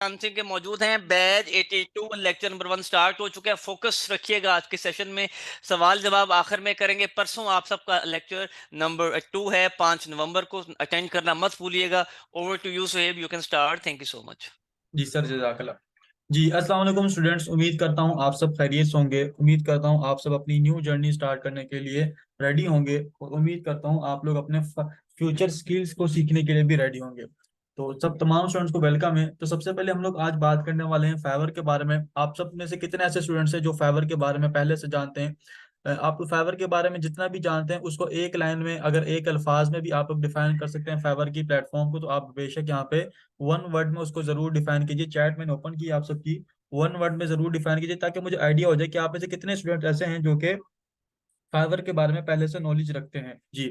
Freelancing के मौजूद हैं। बैच 82 लेक्चर नंबर 1 स्टार्ट हो चुका है। फोकस रखिएगा आज के सेशन में। सवाल जवाब आखिर में करेंगे। परसों आप सबका लेक्चर नंबर 2 है, 5 नवंबर को अटेंड करना मत भूलिएगा। Over to you Sohaib, you can start. Thank you so much. जी सर, जज़ाकल्लाह। जी अस्सलाम वालेकुम स्टूडेंट्स, उम्मीद करता हूँ आप सब खैरियत से होंगे। उम्मीद करता हूँ आप सब अपनी न्यू जर्नी स्टार्ट करने के लिए रेडी होंगे, और उम्मीद करता हूँ आप लोग अपने फ्यूचर स्किल्स को सीखने के लिए भी रेडी होंगे। तो सब तमाम स्टूडेंट्स को वेलकम है। तो सबसे पहले हम लोग आज बात करने वाले हैं फाइवर के बारे में। आप सब में से कितने ऐसे स्टूडेंट्स हैं जो फाइवर के बारे में पहले से जानते हैं? आप फाइवर के बारे में जितना भी जानते हैं उसको एक लाइन में, अगर एक अल्फाज में भी आप लोग डिफाइन कर सकते हैं फाइवर की प्लेटफॉर्म को, तो आप बेशक यहाँ पे वन वर्ड में उसको जरूर डिफाइन कीजिए। चैट मैंने ओपन की आप सबकी, वन वर्ड में जरूर डिफाइन कीजिए, ताकि मुझे आइडिया हो जाए कि आप में से कितने स्टूडेंट ऐसे हैं जो कि फाइवर के बारे में पहले से नॉलेज रखते हैं। जी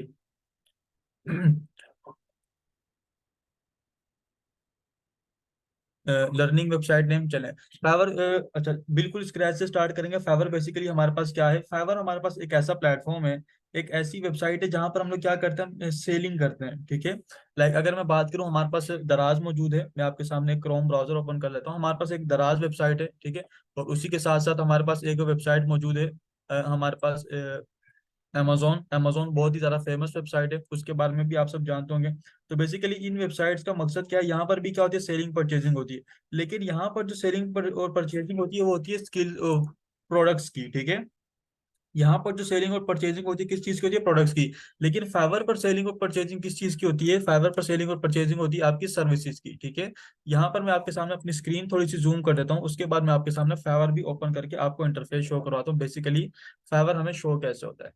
लर्निंग वेबसाइट नेम चले फाइवर। अच्छा, बिल्कुल स्क्रैच से स्टार्ट करेंगे। फाइवर बेसिकली हमारे पास क्या है? फाइवर हमारे पास एक ऐसा प्लेटफॉर्म है, एक ऐसी वेबसाइट है जहां पर हम लोग क्या करते हैं, सेलिंग करते हैं। ठीक है। लाइक अगर मैं बात करूं, हमारे पास दराज मौजूद है। मैं आपके सामने क्रोम ब्राउजर ओपन कर लेता हूं। हमारे पास एक दराज वेबसाइट है, ठीक है। और उसी के साथ साथ हमारे पास एक वेबसाइट मौजूद है, हमारे पास अमेजोन। अमेजोन बहुत ही ज़्यादा फेमस वेबसाइट है, उसके बारे में भी आप सब जानते होंगे। तो बेसिकली इन वेबसाइट्स का मकसद क्या है? यहाँ पर भी क्या होती है? सेलिंग परचेजिंग होती है। लेकिन यहाँ पर जो सेलिंग पर और परचेजिंग होती है वो होती है स्किल प्रोडक्ट्स की। ठीक है। यहाँ पर जो सेलिंग और परचेजिंग होती है किस चीज़ की होती है? प्रोडक्ट्स की। लेकिन फाइवर पर सेलिंग और परचेजिंग किस चीज़ की होती है? फाइवर पर सेलिंग और परचेजिंग होती है आपकी सर्विसेज की। ठीक है। यहाँ पर मैं आपके सामने अपनी स्क्रीन थोड़ी सी जूम कर देता हूँ, उसके बाद मैं आपके सामने फाइवर भी ओपन करके आपको इंटरफेस शो करवाता हूँ। बेसिकली फाइवर हमें शो कैसे होता है।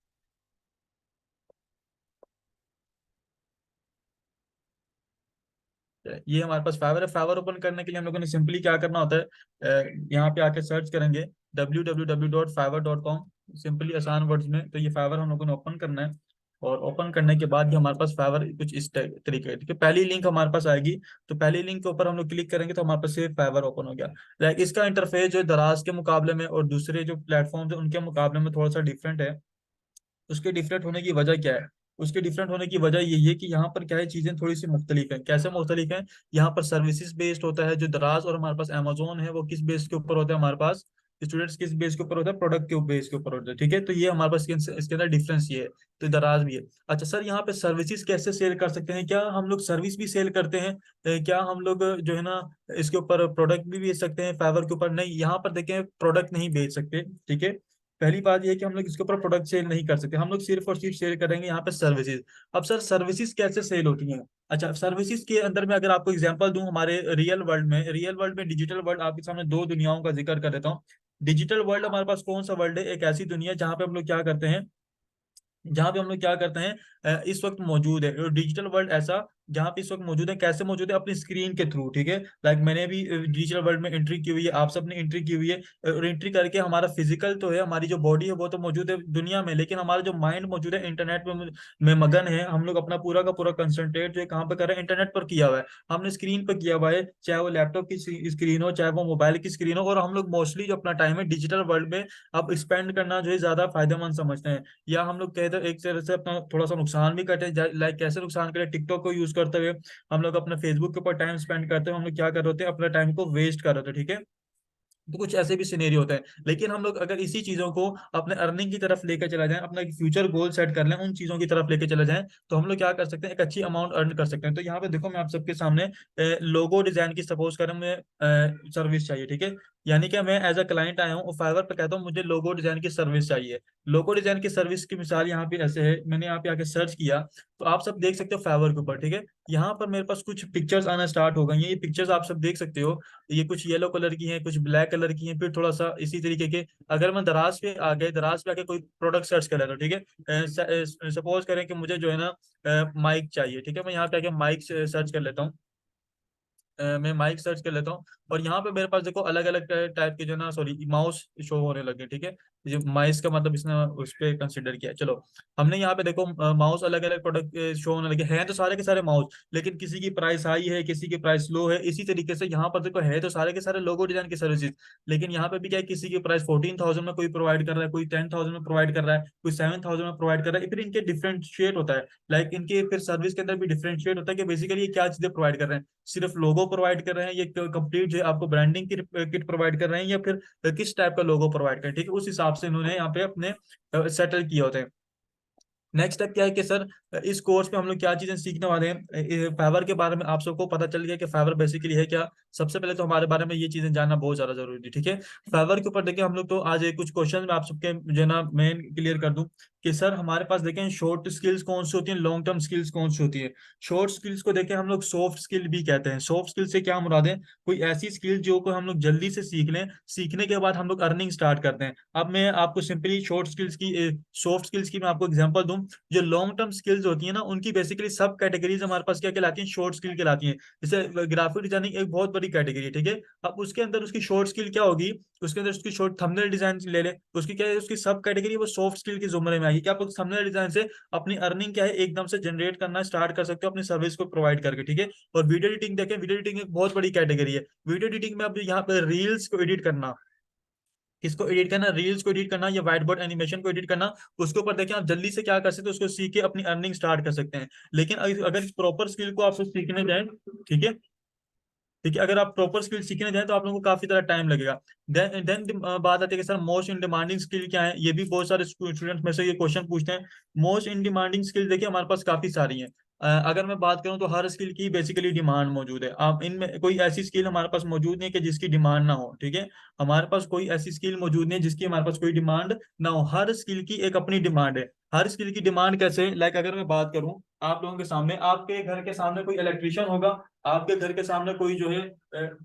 ये हमारे पास फाइवर है। फाइवर ओपन करने के लिए हम लोगों ने सिंपली क्या करना होता है, यहाँ पे आके सर्च करेंगे www.fiverr.com, सिंपली आसान वर्ड्स में। तो ये फाइवर हम लोगों ने ओपन करना है, और ओपन करने के बाद ही हमारे पास फाइवर कुछ इस तरीके है। ठीक है। पहली लिंक हमारे पास आएगी, तो पहली लिंक के ऊपर हम लोग क्लिक करेंगे तो हमारे पास ये फाइवर ओपन हो गया। लाइक इसका इंटरफेस जो है दराज के मुकाबले में और दूसरे जो प्लेटफॉर्म है उनके मुकाबले में थोड़ा सा डिफरेंट है। उसके डिफरेंट होने की वजह क्या है? उसके डिफरेंट होने की वजह यही है कि यहाँ पर क्या है, चीजें थोड़ी सी मुख्तलिफ हैं। कैसे मुख्तलिफ हैं? यहाँ पर सर्विसेज बेस्ड होता है जो दराज, और हमारे पास अमेजोन है वो किस बेस के ऊपर होता है? हमारे पास स्टूडेंट्स किस बेस के ऊपर होता है? प्रोडक्ट के बेस के ऊपर होता है। ठीक है। तो ये हमारे पास इसके अंदर डिफरेंस ये है। तो दराज भी है। अच्छा सर, यहाँ पे सर्विसेज कैसे सेल कर सकते हैं? क्या हम लोग सर्विस भी सेल करते हैं? क्या हम लोग जो है ना इसके ऊपर प्रोडक्ट भी बेच सकते हैं फाइवर के ऊपर? नहीं, यहाँ पर देखें प्रोडक्ट नहीं बेच सकते। ठीक है। पहली बात यह है कि हम लोग इसके ऊपर प्रोडक्ट सेल नहीं कर सकते। हम लोग सिर्फ और सिर्फ सेल करेंगे यहाँ पे सर्विसेज। अब सर सर्विसेज कैसे सेल होती हैं? अच्छा, सर्विसेज के अंदर मैं अगर आपको एग्जांपल दूं, हमारे रियल वर्ल्ड में डिजिटल वर्ल्ड, आपके सामने दो दुनियाओं का जिक्र कर देता हूँ। डिजिटल वर्ल्ड हमारे पास कौन सा वर्ल्ड है? एक ऐसी दुनिया जहाँ पे हम लोग क्या करते हैं, जहाँ पे हम लोग क्या करते हैं, इस वक्त मौजूद है डिजिटल वर्ल्ड ऐसा, जहाँ पे इस वक्त मौजूद है। कैसे मौजूद है? अपनी स्क्रीन के थ्रू। ठीक है। लाइक मैंने भी डिजिटल वर्ल्ड में एंट्री की हुई है, आप सबने एंट्री की हुई है। और एंट्री करके हमारा फिजिकल तो है, हमारी जो बॉडी है वो तो मौजूद है दुनिया में, लेकिन हमारा जो माइंड मौजूद है इंटरनेट में मगन है। हम लोग अपना पूरा का पूरा कंसंट्रेट जो है कहाँ पे कर रहे हैं? इंटरनेट पर किया हुआ है, हमने स्क्रीन पर किया हुआ है, चाहे वो लैपटॉप की स्क्रीन हो, चाहे वो मोबाइल की स्क्रीन हो। और हम लोग मोस्टली जो अपना टाइम है डिजिटल वर्ल्ड में अब स्पेंड करना जो है ज्यादा फायदेमंद समझते हैं। या हम लोग कहते हैं एक तरह से अपना थोड़ा सा नुकसान भी करते हैं। लाइक कैसे नुकसान करें? टिकटॉक को यूज करते हुए हम लोग अपने फेसबुक के ऊपर टाइम स्पेंड करते हैं, हम लोग क्या कर रहे होते हैं? अपने टाइम को वेस्ट कर रहे होते हैं। ठीक है। तो कुछ ऐसे भी सिनेरियो होते हैं। लेकिन हम लोग अगर इसी चीजों को अपने अर्निंग की तरफ लेकर चला जाएं, अपना एक फ्यूचर गोल सेट कर लें, उन चीजों की तरफ लेकर चले जाएं, तो हम लोग क्या कर सकते हैं? एक अच्छी अमाउंट अर्न कर सकते हैं। तो यहाँ पे देखो, मैं आप सबके सामने लोगो डिजाइन की सपोज करें मैं सर्विस चाहिए। ठीक है। यानी कि मैं एज अ क्लाइंट आया हूँ और फाइवर पर कहता हूँ मुझे लोगो डिजाइन की सर्विस चाहिए। लोगो डिजाइन की सर्विस की मिसाल यहाँ पे ऐसे है, मैंने यहाँ पे आके सर्च किया, तो आप सब देख सकते हो फाइवर के ऊपर। ठीक है। यहाँ पर मेरे पास कुछ पिक्चर्स आना स्टार्ट हो गई हैं। ये पिक्चर्स आप सब देख सकते हो, ये कुछ येलो कलर की हैं, कुछ ब्लैक कलर की हैं, फिर थोड़ा सा इसी तरीके के। अगर मैं दराज पे आ गए, दराज पे आके कोई प्रोडक्ट सर्च कर लेता हूँ। ठीक है। सपोज करें कि मुझे जो है ना माइक चाहिए। ठीक है। मैं यहाँ पे आके माइक सर्च कर लेता हूँ। मैं माइक सर्च कर लेता हूँ, और यहाँ पे मेरे पास देखो अलग अलग टाइप के जो है ना, सॉरी, माउस शो होने लगे। ठीक है। जो माइस का मतलब इसने उस पर कंसिडर किया। चलो हमने यहाँ पे देखो माउस अलग अलग प्रोडक्ट शो होने लगे हैं, तो सारे के सारे माउस, लेकिन किसी की प्राइस हाई है, किसी की प्राइस लो है। इसी तरीके से यहाँ पर देखो है तो सारे के सारे लोगो डिजाइन की सर्विसेज, लेकिन यहाँ पे भी क्या है, किसी की प्राइस 14,000 में कोई प्रोवाइड कर रहा है, कोई 10,000 में प्रोवाइड कर रहा है, कोई 7,000 में प्रोवाइड कर रहा है। फिर इनके डिफरेंशिएट होता है, लाइक इनके फिर सर्विस के अंदर भी डिफरेंशिएट होता है कि बेसिकली ये क्या चीजें प्रोवाइड कर रहे हैं। सिर्फ लोगो प्रोवाइड कर रहे हैं, ये कंप्लीट जो है आपको ब्रांडिंग की किट प्रोवाइड कर रहे हैं, या फिर किस टाइप का लोगो प्रोवाइड करें। ठीक है, उस हिसाब से इन्होंने यहाँ पे अपने सेटल किए होते हैं। नेक्स्ट स्टेप क्या है कि सर इस कोर्स में हम लोग क्या चीजें सीखने वाले हैं। फाइवर के बारे में आप सबको पता चल गया कि फाइवर बेसिकली है क्या। सबसे पहले तो हमारे बारे में ये चीजें जानना बहुत ज्यादा जरूरी है। ठीक है, फाइवर के ऊपर देखिए हम लोग तो आज एक कुछ क्वेश्चन में आप सबके जो है ना मेन क्लियर कर दूं कि सर हमारे पास देखें शॉर्ट स्किल्स कौन सी होती हैं, लॉन्ग टर्म स्किल्स कौन सी होती है। शॉर्ट स्किल्स को देखें हम लोग सॉफ्ट स्किल भी कहते हैं। सॉफ्ट स्किल से क्या मुराद है, कोई ऐसी स्किल जो को हम लोग जल्दी से सीख लें, सीखने के बाद हम लोग अर्निंग स्टार्ट करते हैं। अब मैं आपको सिंपली शॉर्ट स्किल्स की सॉफ्ट स्किल्स की मैं आपको एग्जांपल दूं। जो लॉन्ग टर्म स्किल्स होती है ना, उनकी बेसिकली सब कैटेगरीज हमारे पास क्या कहलाती हैं, शॉर्ट स्किल कहलाती हैं। जैसे ग्राफिक डिजाइनिंग एक बहुत बड़ी कैटेगरी है। ठीक है, अब उसके अंदर उसकी शॉर्ट स्किल क्या होगी, उसके अंदर उसकी शॉर्ट थंबनेल डिजाइन ले ले, उसकी क्या है, उसकी सब कैटेगरी वो सॉफ्ट स्किल के जुमरे में आएगी। क्या आप थंबनेल डिजाइन से अपनी अर्निंग क्या है एकदम से जनरेट करना स्टार्ट कर सकते हो अपनी सर्विस को प्रोवाइड करके। ठीक है, और वीडियो एडिटिंग देखें, वीडियो एडिटिंग एक बहुत बड़ी कैटेगरी है। वीडियो एडिटिंग में अब यहाँ पे रील्स को एडिट करना, किसको एडिट करना, रील्स को एडिट करना या व्हाइट बोर्ड एनिमेशन को एडिट करना, उसके ऊपर देखें आप जल्दी से क्या कर सकते हो, उसको सीख के अपनी अर्निंग स्टार्ट कर सकते हैं। लेकिन अगर इस प्रॉपर स्किल को आप सीखने जाए, ठीक है, ठीक है, अगर आप प्रॉपर स्किल सीखने जाए तो आप लोगों को काफी ज्यादा टाइम लगेगा। देन बात आती है कि sir most in demanding skill क्या है। ये भी बहुत सारे स्टूडेंट्स में से ये क्वेश्चन पूछते हैं। मोस्ट इन डिमांडिंग स्किल देखिए हमारे पास काफी सारी हैं। अगर मैं बात करूं तो हर स्किल की बेसिकली डिमांड मौजूद है। आप इनमें कोई ऐसी स्किल हमारे पास मौजूद नहीं है कि जिसकी डिमांड ना हो। ठीक है, हमारे पास कोई ऐसी स्किल मौजूद नहीं है जिसकी हमारे पास कोई डिमांड ना हो। हर स्किल की एक अपनी डिमांड है। हर स्किल की डिमांड कैसे, लाइक अगर मैं बात करूं आप लोगों के सामने, आपके घर के सामने कोई इलेक्ट्रिशियन होगा, आपके घर के सामने कोई जो है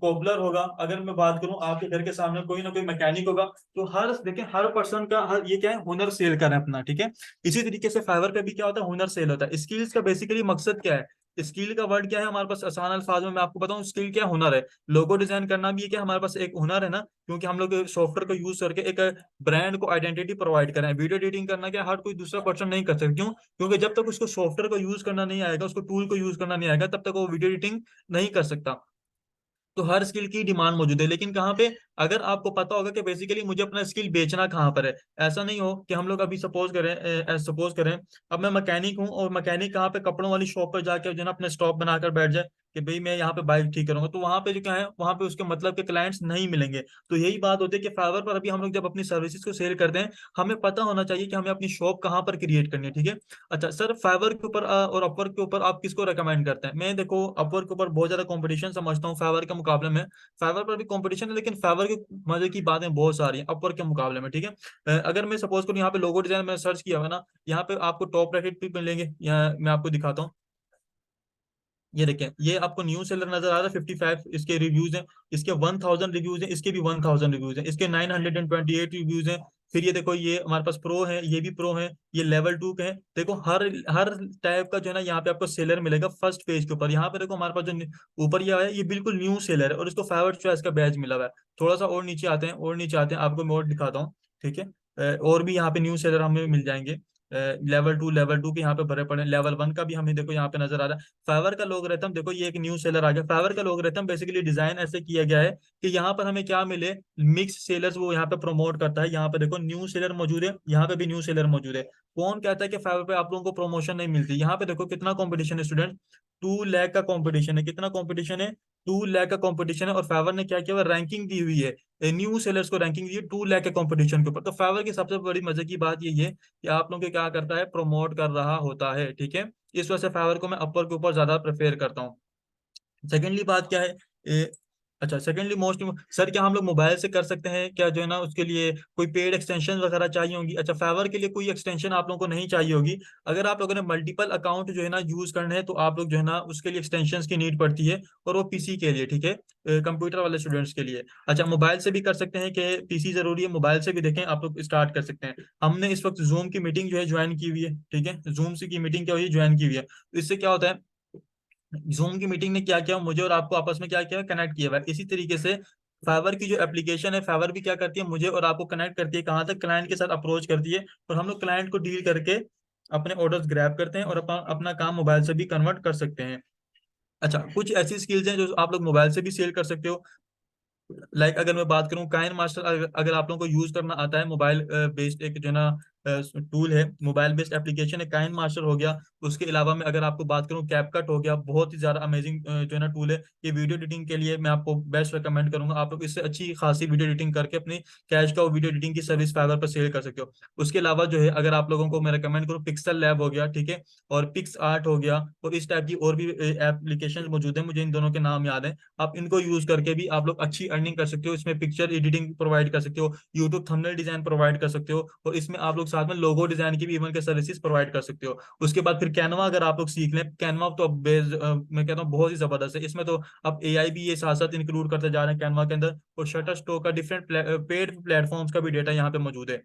कोबलर होगा, अगर मैं बात करूं आपके घर के सामने कोई ना कोई मैकेनिक होगा। तो हर देखें हर पर्सन का हर ये क्या है, हुनर सेल कर रहा है अपना। ठीक है, इसी तरीके से फाइवर पे भी क्या होता है, हुनर सेल होता है। स्किल्स का बेसिकली मकसद क्या है, स्किल का वर्ड क्या है हमारे पास, आसान अल्फाज में मैं आपको बताऊं स्किल क्या है, हुनर है। लोगो डिजाइन करना भी है क्या हमारे पास एक हुनर है ना, क्योंकि हम लोग सॉफ्टवेयर को यूज करके एक ब्रांड को आइडेंटिटी प्रोवाइड करें। वीडियो एडिटिंग करना क्या हर कोई दूसरा पर्सन नहीं कर सकता। क्यों, क्योंकि जब तक उसको सॉफ्टवेयर को यूज करना नहीं आएगा, उसको टूल को यूज करना नहीं आएगा, तब तक वो वीडियो एडिटिंग नहीं कर सकता। तो हर स्किल की डिमांड मौजूद है, लेकिन कहाँ पे, अगर आपको पता होगा कि बेसिकली मुझे अपना स्किल बेचना कहाँ पर है। ऐसा नहीं हो कि हम लोग अभी सपोज करें अब मैं मैकेनिक हूँ, और मैकेनिक कहाँ पे कपड़ों वाली शॉप पर जाके जो है ना अपने स्टॉप बनाकर बैठ जाए कि भाई मैं यहाँ पे बाइक ठीक करूंगा, तो वहां पे जो क्या है, वहां पे उसके मतलब के क्लाइंट्स नहीं मिलेंगे। तो यही बात होती है कि फाइवर पर अभी हम लोग जब अपनी सर्विसेज को सेल करते हैं, हमें पता होना चाहिए कि हमें अपनी शॉप कहाँ पर क्रिएट करनी है। ठीक है, अच्छा सर फाइवर के ऊपर और अपवर्क के ऊपर आप किसको रेकमेंड करते हैं। मैं देखो अपवर्क के ऊपर बहुत ज्यादा कंपटीशन समझता हूँ फाइवर के मुकाबले में। फाइवर पर भी कंपटीशन है, लेकिन फाइवर के मजे की बातें बहुत सारी हैं अपवर्क के मुकाबले में। ठीक है, अगर मैं सपोज करूँ यहाँ पे लोगो डिजाइन में सर्च किया हुआ है ना, यहाँ पे आपको टॉप रेटेड पे मिलेंगे। यहाँ मैं आपको दिखाता हूँ, ये देखें, ये आपको न्यू सेलर नजर आ रहा है, 55 इसके रिव्यूज हैं, इसके 1000 रिव्यूज हैं, इसके भी 1000 रिव्यूज हैं, इसके 928 रिव्यूज हैं। फिर ये देखो, ये हमारे पास प्रो है, ये भी प्रो है, ये लेवल 2 के हैं। देखो हर हर टाइप का जो है ना यहाँ पे आपको सेलर मिलेगा फर्स्ट पेज के ऊपर। यहाँ पे देखो हमारे पास जो ऊपर ये है, ये बिल्कुल न्यू सेलर है और इसको फाइवर चॉइस का बैच मिला हुआ है। थोड़ा सा और नीचे आते हैं, और नीचे आते हैं, आपको मैं और दिखाता हूँ। ठीक है, और भी यहाँ पे न्यू सेलर हमें मिल जाएंगे। लेवल 2 के यहाँ पे भरे पड़े, लेवल 1 का भी हमें देखो यहाँ पे नजर आ रहा है। फाइवर का लोगरिथम देखो, ये एक न्यू सेलर आ गया। फाइवर का लोगरिथम बेसिकली डिजाइन ऐसे किया गया है कि यहाँ पर हमें क्या मिले, मिक्स सेलर्स वो यहाँ पे प्रमोट करता है। यहाँ पे देखो न्यू सेलर मौजूद है, यहाँ पे भी न्यू सेलर मौजूद है। कौन कहता है कि फाइवर पे आप लोगों को प्रमोशन नहीं मिलती। यहाँ पे देखो कितना कॉम्पिटिशन है स्टूडेंट, 2 लाख का कॉम्पिटिशन है। कितना कॉम्पिटिशन है, 2 लाख का कॉम्पिटिशन है। और फाइवर ने क्या किया, रैंकिंग दी हुई है, न्यू सेलर्स को रैंकिंग दी है 2 लाख के कॉम्पिटिशन के ऊपर। तो फाइवर की सबसे बड़ी मजे की बात यही है कि आप लोगों को क्या करता है, प्रमोट कर रहा होता है। ठीक है, इस वजह से फाइवर को मैं अपर के ऊपर ज्यादा प्रेफर करता हूँ। सेकेंडली बात क्या है, अच्छा सेकेंडली मोस्ट, सर क्या हम लोग मोबाइल से कर सकते हैं क्या, जो है ना उसके लिए कोई पेड एक्सटेंशन वगैरह चाहिए होगी। अच्छा फाइवर के लिए कोई एक्सटेंशन आप लोगों को नहीं चाहिए होगी। अगर आप लोगों ने मल्टीपल अकाउंट जो है ना यूज करने हैं, तो आप लोग जो है ना उसके लिए एक्सटेंशन की नीड पड़ती है, और वो पीसी के लिए। ठीक है, कंप्यूटर वाले स्टूडेंट्स के लिए। अच्छा मोबाइल से भी कर सकते हैं कि पीसी जरूरी है, मोबाइल से भी देखें आप लोग स्टार्ट कर सकते हैं। हमने इस वक्त जूम की मीटिंग जो है ज्वाइन की हुई है। ठीक है, जूम से की मीटिंग क्या हुई है, ज्वाइन की हुई है। तो इससे क्या होता है, जूम की मीटिंग ने क्या किया, मुझे और आपको आपस में क्या किया, कनेक्ट किया हुआ है। इसी तरीके से फाइवर की जो एप्लीकेशन है, फाइवर भी क्या करती है, मुझे और आपको कनेक्ट करती है कहाँ तक, क्लाइंट के साथ अप्रोच करती है, और हम लोग क्लाइंट को डील करके अपने ऑर्डर्स ग्रैब करते हैं और अपना अपना काम मोबाइल से भी कन्वर्ट कर सकते हैं। अच्छा, कुछ ऐसी स्किल्स हैं जो आप लोग मोबाइल से भी सेल कर सकते हो। अगर मैं बात करूं काइन मास्टर, अगर आप लोगों को यूज करना आता है, मोबाइल बेस्ड एक जो है ना टूल है, मोबाइल बेस्ड एप्लीकेशन है, काइन मास्टर हो गया। उसके अलावा मैं अगर आपको बात करूं कैपकट हो गया, बहुत ही ज्यादा अमेजिंग जो है ना टूल है। ये वीडियो एडिटिंग के लिए मैं आपको बेस्ट रिकमेंड करूंगा, आप लोग इससे अच्छी खासी वीडियो एडिटिंग करके अपनी कैश का वीडियो एडिटिंग की सर्विस फाइवर पर सेल कर सकते हो। उसके अलावा जो है अगर आप लोगों को मैं रिकमेंड करूँ, पिक्सल लैब हो गया, ठीक है, और पिक्स आर्ट हो गया, और इस टाइप की और भी एप्लीकेशन मौजूद है, मुझे इन दोनों के नाम याद है। आप इनको यूज करके भी आप लोग अच्छी अर्निंग कर सकते हो, इसमें पिक्चर एडिटिंग प्रोवाइड कर सकते हो, यूट्यूब थंबनेल डिजाइन प्रोवाइड कर सकते हो, और इसमें आप लोग साथ में लोगो डिजाइन की भी इवन के सर्विसेज प्रोवाइड कर सकते हो। उसके बाद फिर कैनवा अगर आप लोग सीख लें, कैनवा तो अब मैं कहता हूँ बहुत ही जबरदस्त है, इसमें तो अब एआई भी ये साथ साथ इंक्लूड करते जा रहे हैं कैनवा के अंदर, और शटर स्टोक का डिफरेंट पेड प्लेटफॉर्म्स का भी डेटा यहाँ पे मौजूद है।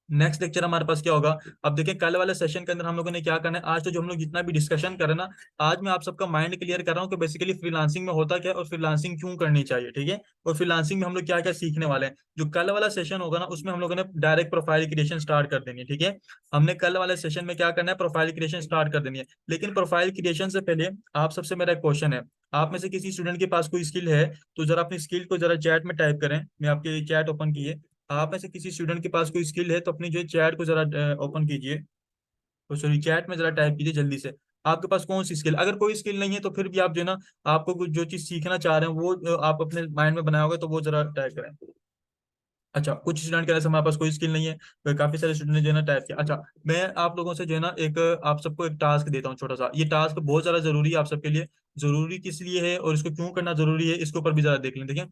नेक्स्ट लेक्चर हमारे पास क्या होगा, अब देखिए कल वाले सेशन के अंदर हम लोगों ने क्या करना है, आज तो जो हम लोग जितना भी डिस्कशन करें ना, आज मैं आप सबका माइंड क्लियर कर रहा हूँ कि बेसिकली फ्रीलांसिंग में होता क्या है और फ्रीलांसिंग क्यों करनी चाहिए, ठीक है, और फ्रीलांसिंग में हम लोग क्या क्या सीखने वाले हैं। जो कल वाला सेशन होगा ना, उसमें हम लोगों ने डायरेक्ट प्रोफाइल क्रिएशन स्टार्ट कर देनी है, ठीक है। हमने कल वाले सेशन में क्या करना है, प्रोफाइल क्रिएशन स्टार्ट कर देनी है। लेकिन प्रोफाइल क्रिएशन से पहले आप सबसे मेरा एक क्वेश्चन है, आप में से किसी स्टूडेंट के पास कोई स्किल है तो जरा अपनी स्किल को जरा चैट में टाइप करें, मैं आपके चैट ओपन किए। आप में से किसी स्टूडेंट के पास कोई स्किल है तो अपनी जो है चैट को जरा ओपन कीजिए, तो सॉरी चैट में जरा टाइप कीजिए जल्दी से। आपके पास कौन सी स्किल, अगर कोई स्किल नहीं है तो फिर भी आप जो है ना, आपको कुछ जो चीज सीखना चाह रहे हैं वो आप अपने माइंड में बनाए होगे तो वो जरा टाइप करें। अच्छा, कुछ स्टूडेंट कह रहे हैं हमारे पास कोई स्किल नहीं है, तो काफी सारे स्टूडेंट ने जो है ना टाइप किया। अच्छा, मैं आप लोगों से जो है ना एक आप सबको एक टास्क देता हूँ छोटा सा, ये टास्क बहुत ज्यादा जरूरी है आप सबके लिए। जरूरी किस लिए है और इसको क्यों करना जरूरी है, इसके ऊपर भी जरा देख लें, देखिए।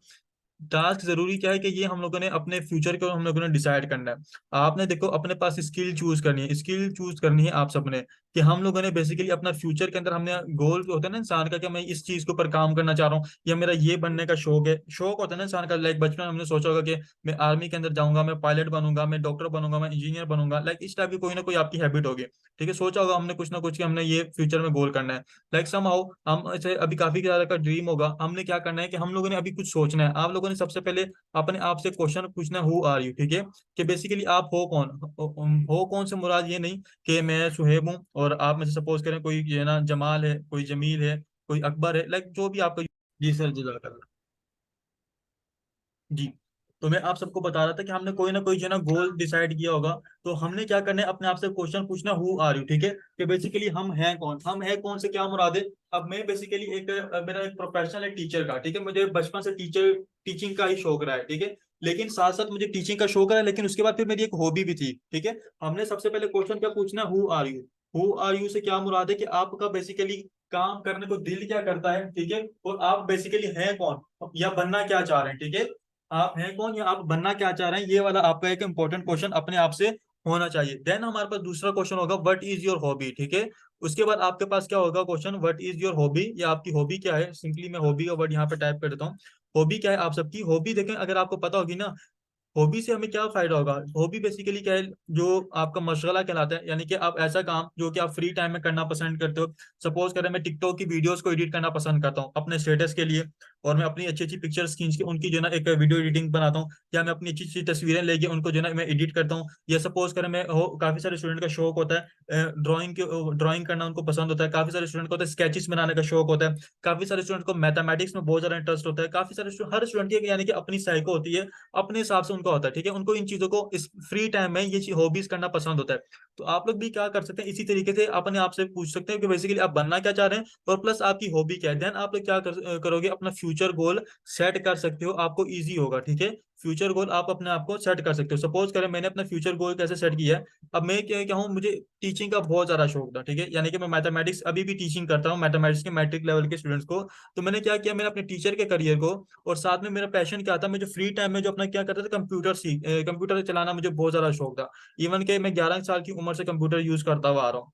टास्क जरूरी क्या है कि ये हम लोगों ने अपने फ्यूचर को हम लोगों ने डिसाइड करना है। आपने देखो अपने पास स्किल चूज करनी है, स्किल चूज करनी है आप सबने, कि हम लोगों ने बेसिकली अपना फ्यूचर के अंदर हमने गोल होता है ना इंसान का, कि मैं इस चीज के ऊपर काम करना चाह रहा हूँ, या मेरा ये बनने का शौक है, शौक होता है ना इंसान का। बचपन में हमने सोचा होगा कि मैं आर्मी के अंदर जाऊंगा, मैं पायलट बनूंगा, मैं डॉक्टर बनूंगा, मैं इंजीनियर बनूंगा, इस टाइप की कोई ना कोई आपकी हैबिट होगी, ठीक है, सोचा होगा हमने कुछ ना कुछ कि हमने ये फ्यूचर में गोल करना है। सम हाउ हम ऐसे अभी काफी ज्यादा का ड्रीम होगा, हमने क्या करना है कि हम लोगों ने अभी कुछ सोचना है। आप लोगों ने सबसे पहले अपने आप से क्वेश्चन पूछना, हु आर यू, ठीक है, कि बेसिकली आप हो कौन। हो कौन से मुराद ये नहीं कि मैं सुहेब हूँ और आप में से सपोज करें कोई ये ना जमाल है, कोई जमील है, कोई अकबर है, जो भी आपका। जी सर, जजाकल्ला। जी, तो मैं आप सबको बता रहा था कि हमने कोई ना कोई जो है ना गोल डिसाइड किया होगा, तो हमने क्या करना है, अपने आप से क्वेश्चन पूछना, हु आर यू, ठीक है, कि बेसिकली हम हैं कौन, हम हैं कौन से क्या मुराद है। अब मैं बेसिकली एक मेरा एक प्रोफेशनल है टीचर का, ठीक है, मुझे बचपन से टीचिंग का ही शौक रहा है, ठीक है, लेकिन साथ साथ मुझे टीचिंग का शौक है, लेकिन उसके बाद फिर मेरी एक हॉबी भी थी, ठीक है। हमने सबसे पहले क्वेश्चन क्या पूछना, who are you. Who are you से क्या मुराद है कि आपका बेसिकली काम करने को दिल क्या करता है, ठीक है, और आप बेसिकली हैं कौन या बनना क्या चाह रहे हैं, ठीक है। आप हैं कौन या आप बनना क्या चाह रहे हैं, ये वाला आपका एक इंपॉर्टेंट क्वेश्चन अपने आप से होना चाहिए। देन हमारे पास दूसरा क्वेश्चन होगा, व्हाट इज योर हॉबी, ठीक है। उसके बाद आपके पास क्या होगा question, what is your hobby, या आपकी हॉबी क्या है। सिंपली मैं हॉबी का वर्ड यहाँ पे टाइप कर देता हूँ। हॉबी क्या है आप सबकी, हॉबी देखें अगर आपको पता होगी ना, हॉबी से हमें क्या फायदा होगा। हॉबी बेसिकली क्या है, जो आपका मशगला कहलाता है, यानी कि आप ऐसा काम जो कि आप फ्री टाइम में करना पसंद करते हो। सपोज करें मैं टिकटॉक की वीडियोस को एडिट करना पसंद करता हूँ अपने स्टेटस के लिए, और मैं अपनी अच्छी अच्छी पिक्चर्स खींच के उनकी जो है ना एक वीडियो एडिटिंग बनाता हूँ, या मैं अपनी अच्छी अच्छी तस्वीरें लेके उनको जो है ना मैं एडिट करता हूँ। या सपोज करें मैं काफी सारे स्टूडेंट का शौक होता है ड्राइंग करना उनको पसंद होता है, काफी सारे स्टूडेंट को होता है स्केचेस बनाने का शौक होता है, काफी सारे स्टूडेंट को मैथमेटिक्स में बहुत ज्यादा इंटरेस्ट होता है, काफी सारे हर स्टूडेंट की यानी कि अपनी साइको होती है, अपने हिसाब से उनका होता है, ठीक है, उनको इन चीजों को इस फ्री टाइम में ये हॉबीज करना पसंद होता है। तो आप लोग भी क्या कर सकते हैं, इसी तरीके से अपने आप से पूछ सकते हैं कि बेसिकली आप बनना क्या चाह रहे हैं, और प्लस आपकी हॉबी क्या है। देन आप लोग क्या करोगे, अपना फ्यूचर गोल सेट कर सकते हो, आपको ईजी होगा, ठीक है। फ्यूचर गोल आप अपने आप को सेट कर सकते हो। सपोज करें मैंने अपना फ्यूचर गोल कैसे सेट किया है, अब मैं क्या क्या हूँ, मुझे टीचिंग का बहुत ज्यादा शौक था, ठीक है, यानी कि मैं मैथमेटिक्स अभी भी टीचिंग करता हूँ मैथमेटिक्स के मैट्रिक लेवल के स्टूडेंट्स को। तो मैंने क्या किया, मैंने अपने टीचर के करियर को, और साथ में मेरा पैशन क्या था, मैं जो फ्री टाइम में जो अपना क्या करता था, कंप्यूटर चलाना मुझे बहुत ज्यादा शौक था। इवन के मैं 11 साल की उम्र से कंप्यूटर यूज करता हुआ आ रहा हूँ।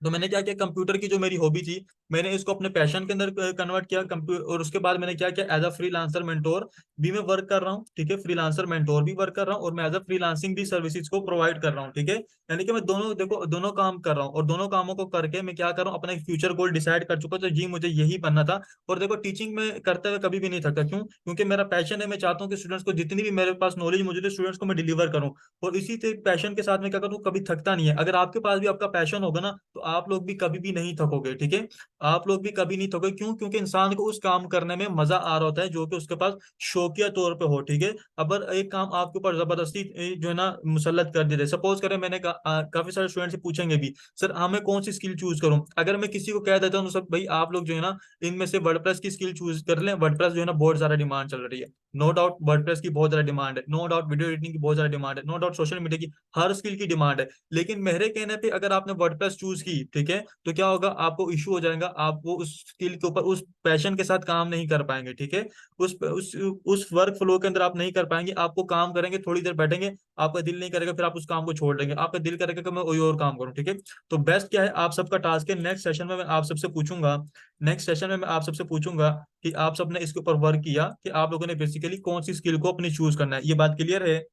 तो मैंने क्या किया, कंप्यूटर की जो मेरी हॉबी थी, मैंने इसको अपने पैशन के अंदर कन्वर्ट किया और उसके बाद मैंने क्या किया, एज अ फ्रीलांसर मेंटोर भी मैं वर्क कर रहा हूँ, ठीक है, फ्रीलांसर मेंटोर भी वर्क कर रहा हूँ, और मैं एज अ फ्रीलांसिंग भी सर्विसेज को प्रोवाइड कर रहा हूँ, ठीक है। यानी कि मैं दोनों, देखो, दोनों काम कर रहा हूँ, और दोनों कामों को करके मैं क्या कर रहा हूँ, अपना एक फ्यूचर गोल डिसाइड कर चुका हूँ, तो जी मुझे यही बनना था। और देखो, टीचिंग में करते हुए कभी भी नहीं थका, क्यों? क्योंकि मेरा पैशन है, मैं चाहता हूँ कि स्टूडेंट्स को जितनी भी मेरे पास नॉलेज मौजूद है, स्टूडेंट्स को मैं डिलीवर करूँ। और इसी से पैशन के साथ में क्या करूँ, कभी थकता नहीं है। अगर आपके पास भी आपका पैशन होगा ना, तो आप लोग भी कभी भी नहीं थकोगे, ठीक है। आप लोग भी कभी नहीं थकोगे, क्यों? क्योंकि इंसान को उस काम करने में मजा आ रहा होता है जो कि उसके पास शौकिया तौर पे हो, ठीक है। अगर एक काम आपके ऊपर जबरदस्ती जो है ना मुसल्लत कर दिया, सपोज करें, मैंने काफी सारे स्टूडेंट से पूछेंगे भी, सर हमें कौन सी स्किल चूज करूं? अगर मैं किसी को कह देता हूँ, सब भाई आप लोग जो है ना, इनमें से वर्डप्रेस की स्किल चूज कर लें, वर्डप्रेस जो है ना बहुत ज्यादा डिमांड चल रही है, नो डाउट वर्डप्रेस की बहुत ज्यादा डिमांड है, नो डाउट वीडियो एडिटिंग की बहुत ज्यादा डिमांड है, नो डाउट सोशल मीडिया की, हर स्किल की डिमांड है। लेकिन मेरे कहने पे अगर आपने वर्डप्रेस चूज की, ठीक है, तो क्या होगा, आपको इशू हो जाएगा, आप वो उस स्किल के ऊपर, उस पैशन के साथ काम नहीं कर पाएंगे, ठीक है। उस वर्क फ्लो के अंदर आप नहीं कर पाएंगे, आपको काम करेंगे, थोड़ी देर बैठेंगे, आपका दिल नहीं करेगा, फिर आप उस काम को छोड़ देंगे, आपका दिल करेगा कि मैं कोई और काम करूं, ठीक है। तो बेस्ट क्या है, आप सबका टास्क है, नेक्स्ट सेशन में मैं आप सबसे पूछूंगा, नेक्स्ट सेशन में मैं आप सबसे पूछूंगा कि आप सबने इसके ऊपर वर्क किया, कि आप लोगों ने बेसिकली कौन सी स्किल को अपनी चूज करना है। ये बात क्लियर है?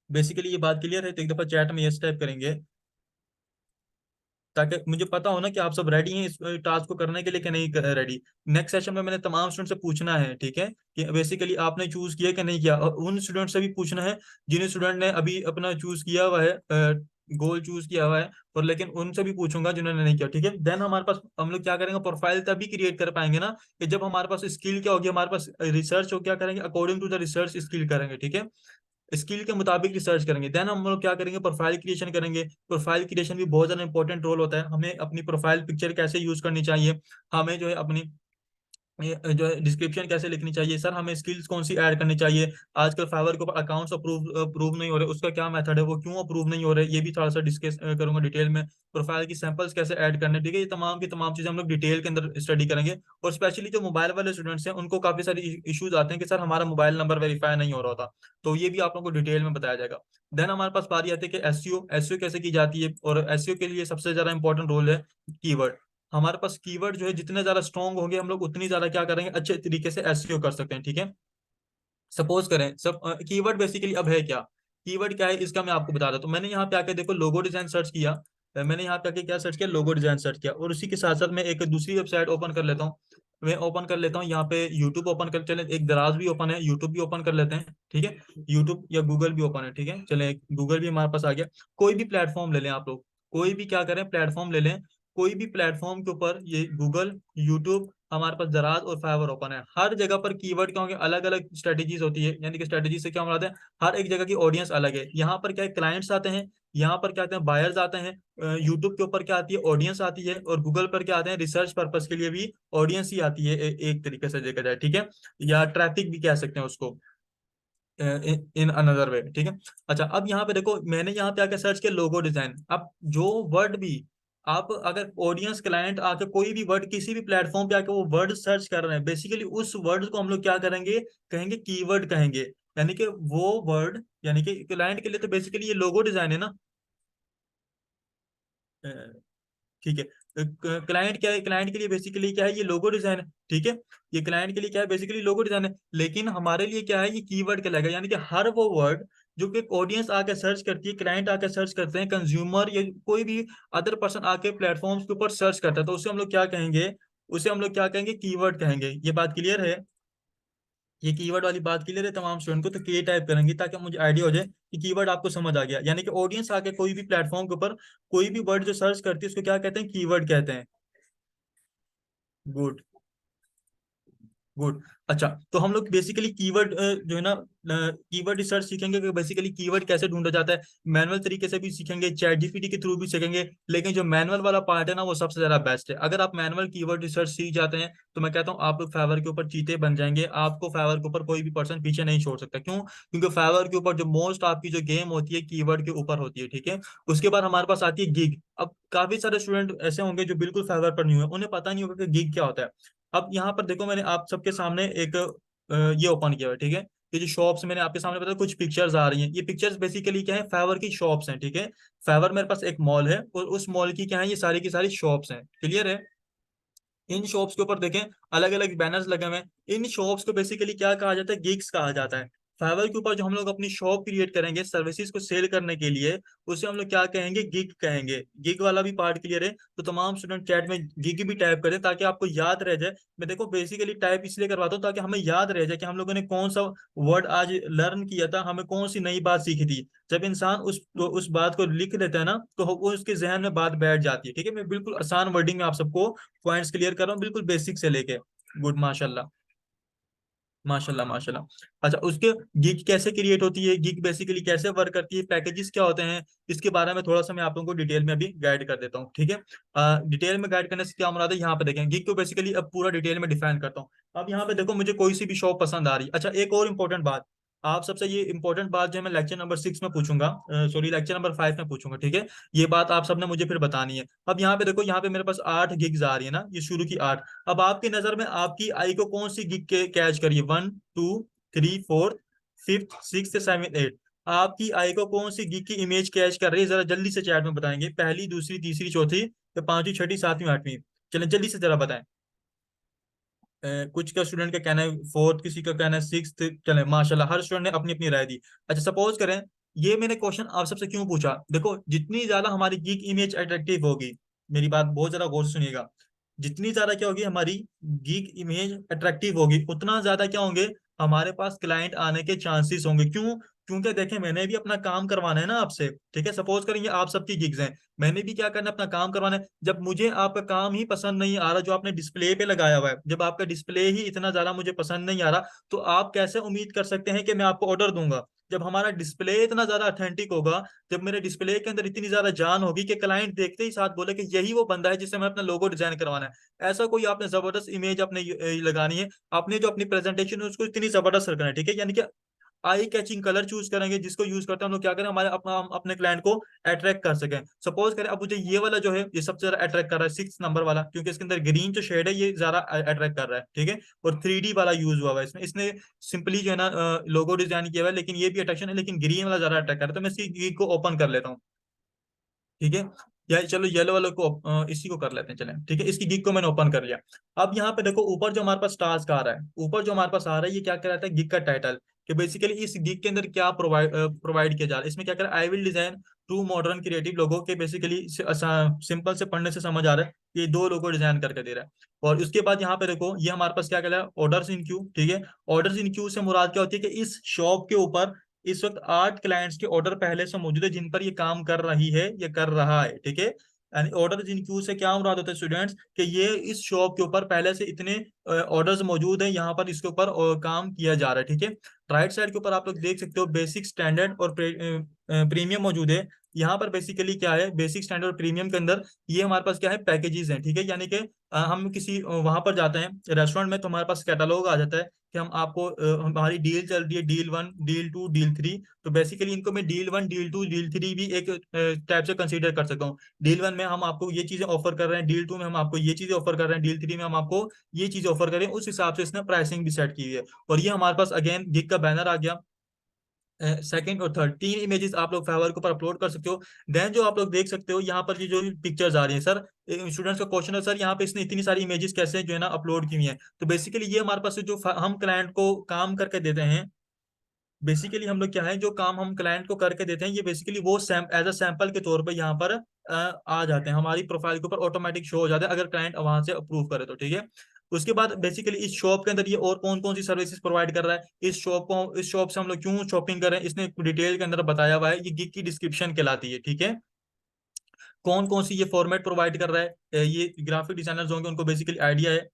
बेसिकली ये बात क्लियर है, तो एक दफा चैट में यस टाइप करेंगे, ताकि मुझे पता हो ना कि आप सब रेडी हैं इस टास्क को करने के लिए कि नहीं रेडी। नेक्स्ट सेशन में मैंने तमाम स्टूडेंट से पूछना है, ठीक है, कि बेसिकली आपने चूज किया कि नहीं किया, और उन स्टूडेंट से भी पूछना है जिन स्टूडेंट ने अभी अपना चूज किया हुआ है, गोल चूज किया हुआ है, और लेकिन उनसे भी पूछूंगा जिन्होंने नहीं किया, ठीक है। देन हमारे पास, हम लोग क्या करेंगे, प्रोफाइल तभी क्रिएट कर पाएंगे ना, कि जब हमारे पास स्किल क्या होगी, हमारे पास रिसर्च हो, क्या करेंगे, according to the research skill करेंगे, ठीक है। स्किल के मुताबिक रिसर्च करेंगे, देन हम लोग क्या करेंगे, प्रोफाइल क्रिएशन करेंगे। प्रोफाइल क्रिएशन भी बहुत ज्यादा इंपॉर्टेंट रोल होता है, हमें अपनी प्रोफाइल पिक्चर कैसे यूज करनी चाहिए, हमें जो है अपनी ये जो है डिस्क्रिप्शन कैसे लिखनी चाहिए, सर हमें स्किल्स कौन सी ऐड करनी चाहिए, आजकल फाइवर के ऊपर अकाउंट्स अप्रूव नहीं हो रहे, उसका क्या मेथड है, वो क्यों अप्रूव नहीं हो रहे, ये भी थोड़ा सा डिस्कस करूंगा डिटेल में। प्रोफाइल की सैंपल्स कैसे ऐड करने, ठीक है, ये तमाम की तमाम चीजें हम लोग डिटेल के अंदर स्टडी करेंगे। और स्पेशली जो मोबाइल वाले स्टूडेंट्स हैं, उनको काफी सारे इश्यूज आते हैं कि सर हमारा मोबाइल नंबर वेरीफाई नहीं हो रहा था, तो ये भी आप लोगों को डिटेल में बताया जाएगा। देन हमारे पास बारी आती है कि एसईओ, एसईओ कैसे की जाती है, और एसईओ के लिए सबसे ज्यादा इंपॉर्टेंट रोल है कीवर्ड। हमारे पास कीवर्ड जो है जितने ज्यादा स्ट्रॉन्ग होंगे, हम लोग उतनी ज्यादा क्या करेंगे, अच्छे तरीके से एसईओ कर सकते हैं, ठीक है। सपोज करें, सब कीवर्ड बेसिकली अब है क्या, कीवर्ड क्या है इसका मैं आपको बता रहा हूँ। मैंने यहाँ पे आके देखो लोगो डिजाइन सर्च किया, मैंने यहाँ पे आके क्या सर्च किया, लोगो डिजाइन सर्च किया, और उसी के साथ साथ मैं एक दूसरी वेबसाइट ओपन कर लेता हूँ। मैं ओपन कर लेता हूँ यहाँ पे यूट्यूब ओपन कर, चले एक दराज भी ओपन है, यूट्यूब भी ओपन कर लेते हैं, ठीक है। यूट्यूब या गूगल भी ओपन है, ठीक है, चले गूगल भी हमारे पास आ गया। कोई भी प्लेटफॉर्म ले लें आप लोग, कोई भी क्या करें, प्लेटफॉर्म ले लें, कोई भी प्लेटफॉर्म के ऊपर, ये गूगल, यूट्यूब, हमारे पास दराज और फाइवर ओपन है। हर जगह पर कीवर्ड क्या होंगे, अलग अलग स्ट्रेटेजीज होती है, यानी कि स्ट्रेटेजी से क्या मुराद है, हर एक जगह की ऑडियंस अलग है। यहाँ पर क्या है, क्लाइंट्स आते हैं, यहाँ पर क्या आते हैं, बायर्स आते हैं। यूट्यूब के ऊपर क्या आती है, ऑडियंस आती है, और गूगल पर क्या आते हैं, रिसर्च पर्पज के लिए भी ऑडियंस ही आती है, एक तरीके से देखा जाए, ठीक है, या ट्रैफिक भी कह सकते हैं उसको, इन अनदर वे, ठीक है। अच्छा, अब यहाँ पे देखो, मैंने यहाँ पे आके सर्च किया लोगो डिजाइन। अब जो वर्ड भी आप, अगर ऑडियंस क्लाइंट आके कोई भी वर्ड किसी भी प्लेटफॉर्म पे आके वो वर्ड सर्च कर रहे हैं, बेसिकली उस वर्ड को हम लोग क्या करेंगे, कहेंगे कीवर्ड कहेंगे। यानी कि वो वर्ड, यानी कि क्लाइंट के लिए तो बेसिकली ये लोगो डिजाइन है ना, ठीक है। क्लाइंट क्या है, क्लाइंट के लिए बेसिकली क्या है, ये लोगो डिजाइन है, ठीक है। ये क्लाइंट के लिए क्या है, बेसिकली लोगो डिजाइन है। लेकिन हमारे लिए क्या है, ये कीवर्ड कहलाएगा, यानी कि हर वो वर्ड जो कि ऑडियंस आके सर्च करती है, क्लाइंट आके सर्च करते हैं, कंज्यूमर या कोई भी अदर पर्सन आके प्लेटफॉर्म्स के ऊपर सर्च करता है, तो उसे हम लोग क्या कहेंगे, उसे हम लोग क्या कहेंगे, कीवर्ड कहेंगे। ये बात क्लियर है? ये कीवर्ड वाली बात क्लियर है तमाम स्टूडेंट को? तो के टाइप करेंगे ताकि मुझे आइडिया हो जाए कि कीवर्ड आपको समझ आ गया। यानी कि ऑडियंस आके कोई भी प्लेटफॉर्म के ऊपर कोई भी वर्ड जो सर्च करती है, उसको क्या कहते हैं, कीवर्ड कहते हैं। Good, good. अच्छा, तो हम लोग बेसिकली कीवर्ड जो है ना, कीवर्ड रिसर्च सीखेंगे कि बेसिकली कीवर्ड कैसे ढूंढा जाता है। मैनुअल तरीके से भी सीखेंगे, चैट जीपीटी के थ्रू भी सीखेंगे, लेकिन जो मैनुअल वाला पार्ट है ना, वो सबसे ज्यादा बेस्ट है। अगर आप मैनुअल कीवर्ड रिसर्च सीख जाते हैं, तो मैं कहता हूँ आप लोग फाइवर के ऊपर चीते बन जाएंगे। आपको फाइवर के ऊपर कोई भी पर्सन पीछे नहीं छोड़ सकता, क्यों? क्योंकि फाइवर के ऊपर जो मोस्ट आपकी जो गेम होती है, कीवर्ड के ऊपर होती है, ठीक है। उसके बाद हमारे पास आती है गिग। अब काफी सारे स्टूडेंट ऐसे होंगे जो बिल्कुल फाइवर पर नहीं हुए, उन्हें पता नहीं होगा कि गिग क्या होता है। अब यहाँ पर देखो, मैंने आप सबके सामने एक ये ओपन किया है, ठीक है। ये जो शॉप्स मैंने आपके सामने बताया, कुछ पिक्चर्स आ रही हैं, ये पिक्चर्स बेसिकली क्या है, फाइवर की शॉप्स हैं, ठीक है। फाइवर मेरे पास एक मॉल है, और उस मॉल की क्या है, ये सारी की सारी शॉप्स हैं, क्लियर है? इन शॉप्स के ऊपर देखें अलग अलग बैनर्स लगे हुए हैं। इन शॉप्स को बेसिकली क्या कहा जाता है, गिग्स कहा जाता है। फाइवर के ऊपर जो हम लोग अपनी शॉप क्रिएट करेंगे सर्विसेज को सेल करने के लिए, उसे हम लोग क्या कहेंगे, गिग कहेंगे। गिग वाला भी पार्ट क्लियर है? तो तमाम स्टूडेंट चैट में गिग भी टाइप करें ताकि आपको याद रह जाए। मैं देखो बेसिकली टाइप इसलिए करवाता हूँ ताकि हमें याद रह जाए कि हम लोगों ने कौन सा वर्ड आज लर्न किया था, हमें कौन सी नई बात सीखी थी। जब इंसान उस बात को लिख लेता है ना, तो वो उसके जहन में बात बैठ जाती है। ठीक है, मैं बिल्कुल आसान वर्डिंग में आप सबको पॉइंट्स क्लियर कर रहा हूँ, बिल्कुल बेसिक से लेके। गुड, माशाल्लाह माशाल्लाह माशाल्लाह। अच्छा, उसके गिग कैसे क्रिएट होती है, गिग बेसिकली कैसे वर्क करती है, पैकेजेस क्या होते हैं, इसके बारे में थोड़ा सा मैं आप लोगों को डिटेल में अभी गाइड कर देता हूँ। ठीक है, डिटेल में गाइड करने से क्या मुराद है, यहाँ पे देखें गिग को बेसिकली अब पूरा डिटेल में डिफाइन करता हूँ। अब यहाँ पे देखो, मुझे कोई सी भी शॉप पसंद आ रही है। अच्छा, एक और इंपॉर्टेंट बात, आप सबसे ये इंपॉर्टेंट बात जो है मैं लेक्चर नंबर 6 में पूछूंगा, सॉरी लेक्चर नंबर 5 में पूछूंगा। ठीक है, ये बात आप सबने मुझे फिर बतानी है। अब यहाँ पे देखो, यहाँ पे मेरे पास 8 गिग्स आ रही है ना, ये शुरू की 8। अब आपकी नजर में आपकी आई को कौन सी गिग के कैच करिए, 1 2 3 4 5 6 7 8, आपकी आई को कौन सी गिग की इमेज कैच कर रही है, जरा जल्दी से चैट में बताएंगे। पहली, दूसरी, तीसरी, चौथी, या पांचवी, छठी, सातवीं, आठवीं? चलें जल्दी से जरा बताएं। कुछ का स्टूडेंट का कहना है फोर्थ, किसी का कहना है सिक्स। चले माशाल्लाह, हर स्टूडेंट ने अपनी अपनी राय दी। अच्छा, सपोज करें, ये मैंने क्वेश्चन आप सबसे क्यों पूछा, देखो जितनी ज्यादा हमारी गीक इमेज अट्रैक्टिव होगी, मेरी बात बहुत ज्यादा गौर से सुनिएगा, जितनी ज्यादा क्या होगी हमारी गीक इमेज अट्रैक्टिव होगी, उतना ज्यादा क्या होंगे हमारे पास क्लाइंट आने के चांसेस होंगे। क्यों? क्योंकि देखें मैंने भी अपना काम करवाना है ना आपसे। ठीक है, सपोज करेंगे आप सबकी गिग्स हैं, मैंने भी क्या करना है, अपना काम करवाना है। जब मुझे आपका काम ही पसंद नहीं आ रहा जो आपने डिस्प्ले पे लगाया हुआ है, जब आपका डिस्प्ले ही इतना ज्यादा मुझे पसंद नहीं आ रहा, तो आप कैसे उम्मीद कर सकते हैं कि मैं आपको ऑर्डर दूंगा? जब हमारा डिस्प्ले इतना ज्यादा अथेंटिक होगा, जब मेरे डिस्प्ले के अंदर इतनी ज्यादा जान होगी कि क्लाइंट देखते ही साथ बोले कि यही वो बंदा है जिससे मैं अपना लोगो डिजाइन करवाना है। ऐसा कोई आपने जबरदस्त इमेज अपने लगानी है, आपने जो अपनी प्रेजेंटेशन है उसको इतनी जबरदस्त रखना है। ठीक है, यानी कि आई कैचिंग कलर चूज करेंगे, जिसको यूज करते हैं हम लोग क्या करें, हमारे अपना हम अपने क्लाइंट को अट्रैक्ट कर सकें। सपोज करें अब मुझे ये वाला जो है ये सबसे ज्यादा अट्रैक्ट कर रहा है, 6 नंबर वाला, क्योंकि इसके अंदर ग्रीन जो शेड है ये ज्यादा अट्रैक्ट कर रहा है। ठीक है, और 3D वाला यूज हुआ है इसमें, इसने सिंपली जो है ना लोगो डिजाइन किया हुआ है, लेकिन ये भी अट्रैक्शन है, लेकिन ग्रीन वाला ज्यादा अट्रैक्ट कर रहा है। तो मैं इसी को ओपन कर लेता हूँ। ठीक है, या चलो येलो वाले को इसी को कर लेते हैं, चलें। ठीक है, इसकी गिग को मैंने ओपन कर लिया। अब यहाँ पे देखो ऊपर जो हमारे पास स्टार्स का आ रहा है, ऊपर जो हमारे पास आ रहा है, ये क्या कहलाता है, गिग का टाइटल। कि बेसिकली इस गिग के अंदर क्या प्रोवाइड किया जा रहा है, इसमें क्या कर रहा है, I will design to modern creative logo के। बेसिकली सिंपल से पढ़ने से समझ आ रहा है कि ये दो लोगो डिजाइन करके दे रहा है। और उसके बाद यहाँ पे देखो ये हमारे पास क्या कहला है, ऑर्डर्स इन क्यू। ठीक है, ऑर्डर्स इन क्यू से मुराद क्या होती है कि इस शॉप के ऊपर इस वक्त 8 क्लाइंट्स के ऑर्डर पहले से मौजूद है जिन पर ये काम कर रही है, ये कर रहा है। ठीक है, यानी ऑर्डर इन क्यू से क्या मुराद होता है स्टूडेंट्स, कि ये इस शॉप के ऊपर पहले से इतने ऑर्डर्स मौजूद हैं, यहाँ पर इसके ऊपर काम किया जा रहा है। ठीक है, राइट साइड के ऊपर आप लोग देख सकते हो बेसिक, स्टैंडर्ड और प्रीमियम मौजूद है। यहाँ पर बेसिकली क्या है, बेसिक, स्टैंडर्ड और प्रीमियम के अंदर ये हमारे पास क्या है, पैकेजेस हैं। ठीक है, यानी कि हम किसी वहां पर जाते हैं रेस्टोरेंट में, तो हमारे पास कैटलॉग आ जाता है कि हम आपको हमारी डील चल रही है, डील 1, डील 2, डील 3। तो बेसिकली इनको मैं डील 1, डील 2, डील 3 भी एक टाइप से कंसीडर कर सकता हूँ। डील 1 में हम आपको ये चीजें ऑफर कर रहे हैं, डील 2 में हम आपको ये चीजें ऑफर कर रहे हैं, डील 3 में हम आपको ये चीजें ऑफर कर रहे हैं। उस हिसाब से इसने प्राइसिंग भी सेट की हुई है। और ये हमारे पास अगेन गिग का बैनर आ गया। सेकंड और थर्ड, 3 इमेजेस आप लोग फाइवर के ऊपर अपलोड कर सकते हो। देन जो आप लोग देख सकते हो यहाँ पर ये जो पिक्चर्स आ रही हैं, सर स्टूडेंट्स का क्वेश्चन है, सर यहाँ पे इसने इतनी सारी इमेजेस कैसे जो है ना अपलोड की हुई हैं। तो बेसिकली ये हमारे पास जो हम क्लाइंट को काम करके देते हैं, बेसिकली हम लोग क्या है, जो काम हम क्लाइंट को करके देते हैं, ये बेसिकली वो एज अ सैंपल के तौर पर यहाँ पर आ जाते हैं, हमारी प्रोफाइल के ऊपर ऑटोमेटिक शो हो जाते हैं अगर क्लाइंट वहां से अप्रूव करे तो। ठीक है, उसके बाद बेसिकली इस शॉप के अंदर ये और कौन कौन सी सर्विसेज प्रोवाइड कर रहा है, इस शॉप से हम लोग क्यों शॉपिंग कर रहे हैं, इसने डिटेल के अंदर बताया हुआ है, ये गिग की डिस्क्रिप्शन कहलाती है। ठीक है, कौन कौन सी ये फॉर्मेट प्रोवाइड कर रहा है, ये ग्राफिक डिजाइनर्स होंगे उनको बेसिकली आइडिया है।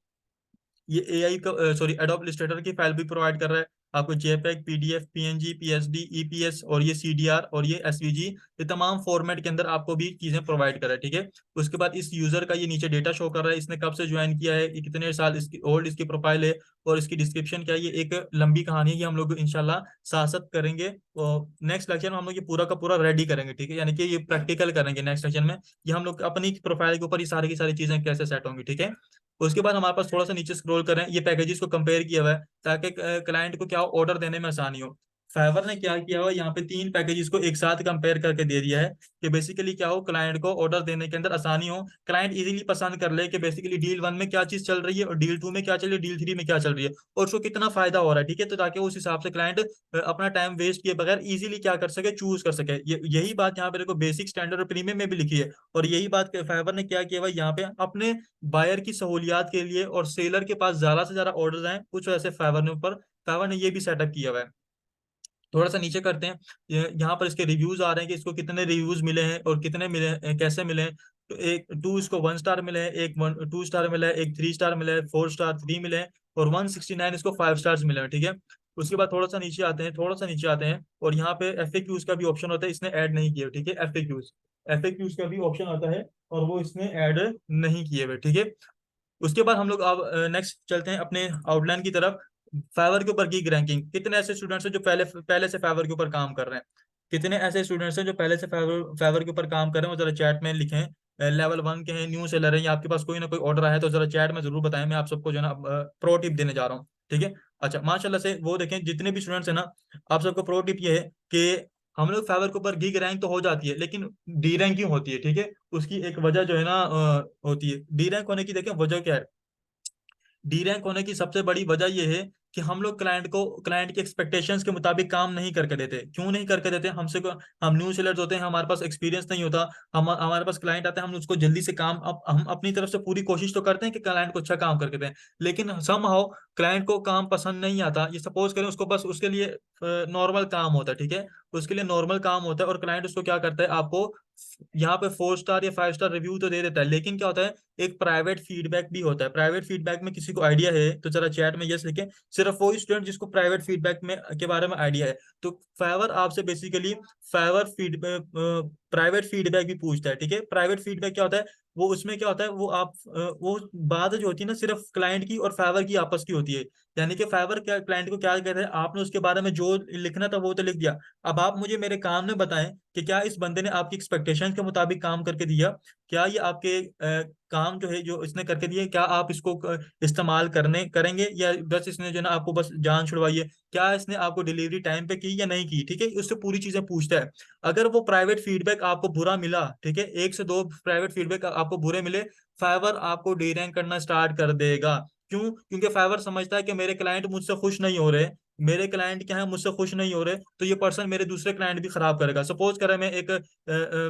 ये एआई का सॉरी एडोब इलस्ट्रेटर की फाइल भी प्रोवाइड कर रहा है आपको, JPEG, PDF, PNG, PSD, EPS, और ये सीडीआर और ये एसवीजी, ये तमाम फॉर्मेट के अंदर आपको भी चीजें प्रोवाइड कर रहा है। ठीक है, उसके बाद इस यूजर का ये नीचे डेटा शो कर रहा है, इसने कब से ज्वाइन किया है, ये कितने साल इसकी ओल्ड इसकी प्रोफाइल है, और इसकी डिस्क्रिप्शन क्या है। ये एक लंबी कहानी है, ये हम लोग इंशाल्लाह साथ साथ करेंगे। और नेक्स्ट लेक्चर में हम लोग ये पूरा का पूरा रेडी करेंगे। ठीक है, यानी कि ये प्रैक्टिकल करेंगे नेक्स्ट लेक्चर में, ये हम लोग अपनी प्रोफाइल के ऊपर ये सारी की सारी चीजें कैसे सेट होंगी। ठीक है, उसके बाद हमारे पास थोड़ा सा नीचे स्क्रॉल करें, ये पैकेजेस को कंपेयर किया हुआ है ताकि क्लाइंट को क्या ऑर्डर देने में आसानी हो। फाइवर ने क्या किया हुआ, यहाँ पे 3 पैकेजेस को एक साथ कंपेयर करके दे दिया है कि बेसिकली क्या हो, क्लाइंट को ऑर्डर देने के अंदर आसानी हो, क्लाइंट इजीली पसंद कर ले कि बेसिकली डील 1 में क्या चीज चल रही है और डील 2 में क्या चल रही है, डील 3 में क्या चल रही है, और उसको कितना फायदा हो रहा है। ठीक है, तो ताकि उस हिसाब से क्लाइंट अपना टाइम वेस्ट किए बगैर इजीली क्या कर सके, चूज कर सके। यही बात यहाँ पे देखो बेसिक, स्टैंडर्ड और प्रीमियम में भी लिखी है। और यही बात फाइवर ने क्या किया भाई, यहाँ पे अपने बायर की सहूलियात के लिए और सेलर के पास ज्यादा से ज्यादा ऑर्डर आए, कुछ वैसे फाइवर ने ये भी सेटअप किया हुआ है। थोड़ा सा नीचे करते हैं, यहाँ पर इसके रिव्यूज आ रहे हैं कि इसको कितने रिव्यूज मिले हैं और कितने मिले हैं, कैसे मिले हैं। तो एक 2 इसको 1 स्टार मिले हैं, एक 2 स्टार मिला है, एक 3 स्टार मिला है, 4 स्टार 3 मिले हैं, और 169 इसको 5 स्टार्स मिले हैं। ठीक है, उसके बाद थोड़ा सा नीचे आते हैं और यहाँ पे एफ का भी ऑप्शन होता है, इसने ऐड नहीं किया। ठीक है, एफ का भी ऑप्शन आता है और वो इसने ऐड नहीं किए हुए। ठीक है, उसके बाद हम लोग अब नेक्स्ट चलते हैं अपने आउटलाइन की तरफ। फाइवर के ऊपर गीक रैंकिंग, कितने ऐसे स्टूडेंट्स हैं जो पहले पहले से फाइवर के ऊपर काम कर रहे हैं, कितने ऐसे स्टूडेंट्स हैं जो पहले से फाइवर फाइवर के ऊपर काम कर रहे हैं, वो जरा चैट में लिखें। लेवल 1 के हैं, न्यू सेलर हैं, या आपके पास कोई ना कोई ऑर्डर आया है तो जरा चैट में जरूर बताएं, मैं आप सबको जो है ना प्रो टिप देने जा रहा हूँ। ठीक है, अच्छा माशाल्लाह से वो देखें जितने भी स्टूडेंट्स हैं ना, आप सबको प्रो टिप ये है कि हम लोग फाइवर के ऊपर गीक रैंक तो हो जाती है, लेकिन डी रैंकिंग होती है। ठीक है, उसकी एक वजह जो है ना होती है। डी रैंक होने की देखें वजह क्या है, डी रैंक होने की सबसे बड़ी वजह यह है कि हम लोग क्लाइंट के एक्सपेक्टेशंस के मुताबिक काम नहीं करके देते। क्यों नहीं करके देते, हम न्यू सेलर्स होते हैं, हमारे पास एक्सपीरियंस नहीं होता, हम हमारे पास क्लाइंट आते हैं, हम उसको जल्दी से काम, अब हम अपनी तरफ से पूरी कोशिश तो करते हैं कि क्लाइंट को अच्छा काम करके दें, लेकिन समहाउ क्लाइंट को काम पसंद नहीं आता। ये सपोज करें उसको बस उसके लिए नॉर्मल काम होता है। ठीक है, उसके लिए नॉर्मल काम होता है और क्लाइंट उसको क्या करता है, आपको यहाँ पे 4 स्टार या 5 स्टार रिव्यू तो दे देता है, लेकिन क्या होता है, एक प्राइवेट फीडबैक भी होता है। प्राइवेट फीडबैक में किसी को आइडिया है तो जरा चैट में यस लिखें, सिर्फ वो स्टूडेंट जिसको प्राइवेट फीडबैक में के बारे में आइडिया है। तो फाइवर आपसे basically Fiverr feedback private feedback भी पूछता है। ठीक है, प्राइवेट फीडबैक क्या होता है, वो उसमें क्या होता है, वो बात जो होती है ना सिर्फ क्लाइंट की और फाइवर की आपस की होती है। यानी कि फाइवर क्या क्लाइंट को क्या कहते हैं, आपने उसके बारे में जो लिखना था वो तो लिख दिया, अब आप मुझे मेरे काम में बताएं कि क्या इस बंदे ने आपकी एक्सपेक्टेशन के मुताबिक काम करके दिया, क्या ये आपके काम जो है जो इसने करके दिए, क्या आप इसको इस्तेमाल करने करेंगे, या बस इसने जो है ना आपको बस जान छुड़वाई है, क्या इसने आपको डिलीवरी टाइम पे की या नहीं की। ठीक है, उससे पूरी चीजें पूछता है। अगर वो प्राइवेट फीडबैक आपको बुरा मिला, ठीक है, 1 से 2 प्राइवेट फीडबैक आपको बुरे मिले, फाइवर आपको डी रैंक करना स्टार्ट कर देगा। क्यों, क्योंकि फाइवर समझता है कि मेरे क्लाइंट मुझसे खुश नहीं हो रहे, मेरे क्लाइंट क्या है मुझसे खुश नहीं हो रहे, तो ये पर्सन मेरे दूसरे क्लाइंट भी खराब करेगा। सपोज करें मैं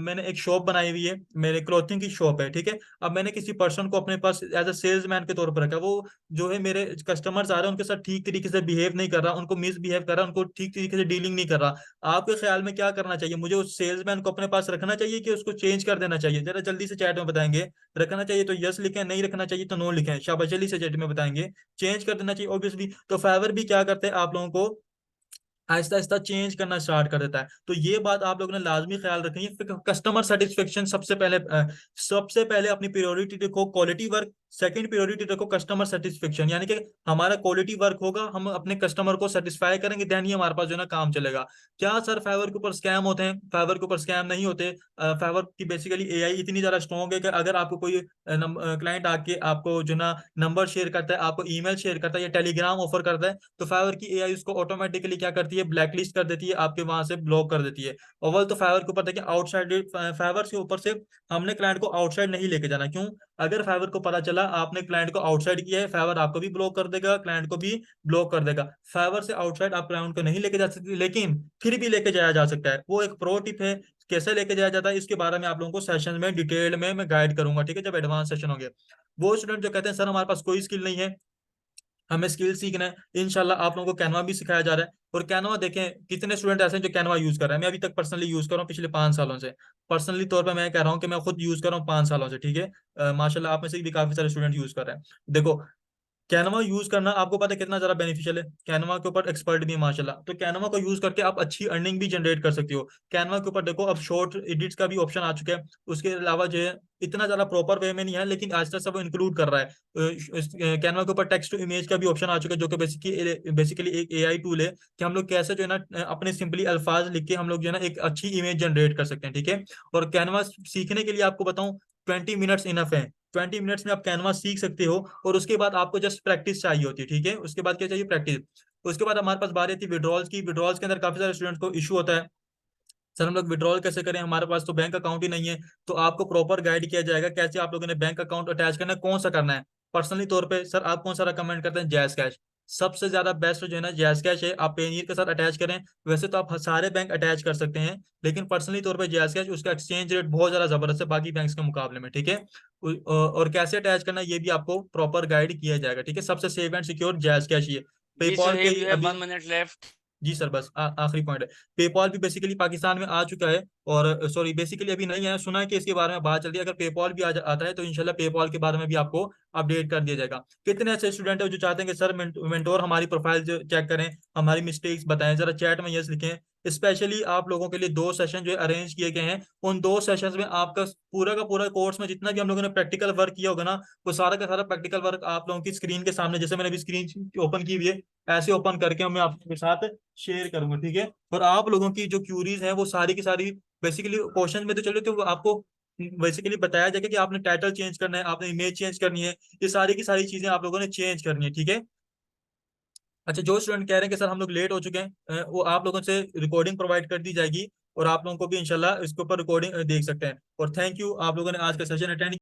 मैंने एक शॉप बनाई हुई है, मेरे क्लोथिंग की शॉप है। ठीक है, अब मैंने किसी पर्सन को अपने पास एज अ सेल्समैन के तौर पर रखा, वो जो है मेरे कस्टमर्स आ रहे हैं उनके साथ ठीक तरीके से बिहेव नहीं कर रहा, उनको मिसबिहेव कर रहा, उनको ठीक तरीके से डीलिंग नहीं कर रहा। आपके ख्याल में क्या करना चाहिए, मुझे उस सेल्समैन को अपने पास रखना चाहिए कि उसको चेंज कर देना चाहिए? जरा जल्दी से चैट में बताएंगे। रखना चाहिए तो यस लिखें, नहीं रखना चाहिए तो नो लिखें। शाबाश, जल्दी से चैट में बताएंगे। चेंज कर देना चाहिए ऑब्वियसली। तो फाइवर भी क्या करते हैं, आप लोगों को आहिस्ता आहिस्ता चेंज करना स्टार्ट कर देता है। तो ये बात आप लोगों ने लाजमी ख्याल रखनी है। कस्टमर सेटिस्फेक्शन सबसे पहले अपनी प्रायोरिटी रखो, क्वालिटी वर्क सेकंड प्रायोरिटी रखो, कस्टमर सेटिस्फेक्शन, यानी कि हमारा क्वालिटी वर्क होगा, हम अपने कस्टमर को सेटिस्फाई करेंगे, देन ही हमारे पास जो है ना काम चलेगा। क्या सर फाइवर के ऊपर स्कैम होते हैं? फाइवर के ऊपर स्कैम नहीं होते। फाइवर की बेसिकली एआई इतनी ज्यादा स्ट्रॉन्ग है कि अगर आपको कोई क्लाइंट आके आपको जो ना नंबर शेयर करता है, आपको ईमेल शेयर करता है या टेलीग्राम ऑफर करता है, तो फाइवर की एआई उसको ऑटोमेटिकली क्या करती है, ब्लैकलिस्ट कर देती है, आपके वहां से ब्लॉक कर देती है। अव्वल तो फाइवर के ऊपर देखिए आउटसाइड, फाइवर के ऊपर से हमने क्लाइंट को आउटसाइड नहीं लेके जाना। क्यों, अगर फाइवर को पता चला आपने क्लाइंट को आउटसाइड किया है, फाइवर आपको भी ब्लॉक कर देगा, क्लाइंट को भी ब्लॉक कर देगा। फाइवर से आउटसाइड आप क्लाइंट को नहीं लेके जा सकते, लेकिन फिर भी लेके जाया जा सकता है। वो एक प्रो टिप है, कैसे लेके जाया जाता है इसके बारे में आप लोगों को सेशन में डिटेल में मैं गाइड करूंगा। ठीक है, जब एडवांस सेशन होंगे। वो स्टूडेंट जो कहते हैं सर हमारे पास कोई स्किल नहीं है, हमें स्किल सीखना है, इंशाल्लाह आप लोगों को कैनवा भी सिखाया जा रहा है। और कैनवा देखें कितने स्टूडेंट ऐसे हैं जो कैनवा यूज कर रहे हैं। मैं अभी तक पर्सनली यूज कर रहा हूँ पिछले 5 सालों से। पर्सनली तौर पर मैं कह रहा हूँ कि मैं खुद यूज कर रहा हूँ 5 सालों से। ठीक है, माशाल्लाह आप में से भी काफी सारे स्टूडेंट यूज कर रहे हैं। देखो कैनवा यूज करना आपको पता है कितना ज्यादा बेनिफिशियल है, कैनवा के ऊपर एक्सपर्ट भी है माशाल्लाह। तो कैनवा को यूज करके आप अच्छी अर्निंग भी जनरेट कर सकते हो। कैनवा के ऊपर देखो अब शॉर्ट एडिट्स का भी ऑप्शन आ चुका है। उसके अलावा जो है इतना ज्यादा प्रॉपर वे में नहीं है, लेकिन आज तक सब इंक्लूड कर रहा है। कैनवा के ऊपर टेक्स्ट टू इमेज का भी ऑप्शन आ चुका है, जो कि बेसिकली एक एआई टूल है कि हम लोग कैसे जो है ना अपने सिंपली अल्फाज लिख के हम लोग जो है ना एक अच्छी इमेज जनरेट कर सकते हैं। ठीक है, और कैनवा सीखने के लिए आपको बताऊं 20 मिनट्स इनफ है। 20 मिनट्स में आप कैनवा सीख सकते हो, और उसके बाद आपको जस्ट प्रैक्टिस चाहिए होती है। ठीक है, उसके बाद क्या चाहिए, प्रैक्टिस। उसके बाद हमारे पास बारी थी विड्रॉल्स की। विड्रॉल्स के अंदर काफी सारे स्टूडेंट्स को इशू होता है, सर हम लोग विड्रॉल कैसे करें, हमारे पास तो बैंक अकाउंट ही नहीं है। तो आपको प्रॉपर गाइड किया जाएगा कैसे आप लोगों ने बैंक अकाउंट अटैच करना है, कौन सा करना है। पर्सनली तौर पे सर आप कौन सा रिकमेंड करते हैं, जैज कैश। सबसे ज्यादा बेस्ट जो है ना जैज कैश है, आप पेनीर के साथ अटैच करें। वैसे तो आप सारे बैंक अटैच कर सकते हैं, लेकिन पर्सनली तौर पे जैज कैश, उसका एक्सचेंज रेट बहुत ज्यादा जबरदस्त है बाकी बैंक्स के मुकाबले में, ठीक है। और कैसे अटैच करना है ये भी आपको प्रॉपर गाइड किया जाएगा, ठीक है। सबसे safe and secure Jazz Cash ही है। जी पेपॉल पे सुहेब, यू हैव अभी, 1 मिनट लेफ्ट। जी सर बस आखिरी पॉइंट है। पेपॉल भी बेसिकली पाकिस्तान में आ चुका है, और सॉरी बेसिकली अभी नहीं है, सुना है कि इसके बारे में बात चल रही है। अगर पेपॉल भी आता है तो इंशाल्लाह पेपॉल के बारे में भी आपको अपडेट कर दिया जाएगा। कितने ऐसे स्टूडेंट है जो चाहते हैं कि सर मेंटोर हमारी प्रोफाइल चेक करें, हमारी मिस्टेक्स बताएं, जरा चैट में यस लिखें। स्पेशली आप लोगों के लिए 2 सेशन जो अरेंज किए गए हैं, उन 2 सेशंस में आपका पूरा का पूरा कोर्स में जितना भी हम लोगों ने प्रैक्टिकल वर्क किया होगा ना, वो सारा का सारा प्रैक्टिकल वर्क आप लोगों की स्क्रीन के सामने, जैसे मैंने अभी स्क्रीन ओपन की हुई है, ऐसे ओपन करके मैं आपके साथ शेयर करूंगा, ठीक है। और आप लोगों की जो क्यूरीज हैं वो सारी की सारी बेसिकली क्वेश्चन में तो चलो, तो वो आपको बेसिकली बताया जाएगा कि आपने टाइटल चेंज करना है, आपने इमेज चेंज करनी है, ये सारी की सारी चीजें आप लोगों ने चेंज करनी है, ठीक है। अच्छा, जो स्टूडेंट कह रहे हैं कि सर हम लोग लेट हो चुके हैं, वो आप लोगों से रिकॉर्डिंग प्रोवाइड कर दी जाएगी, और आप लोगों को भी इंशाल्लाह इसके ऊपर रिकॉर्डिंग देख सकते हैं। और थैंक यू, आप लोगों ने आज का सेशन अटेंड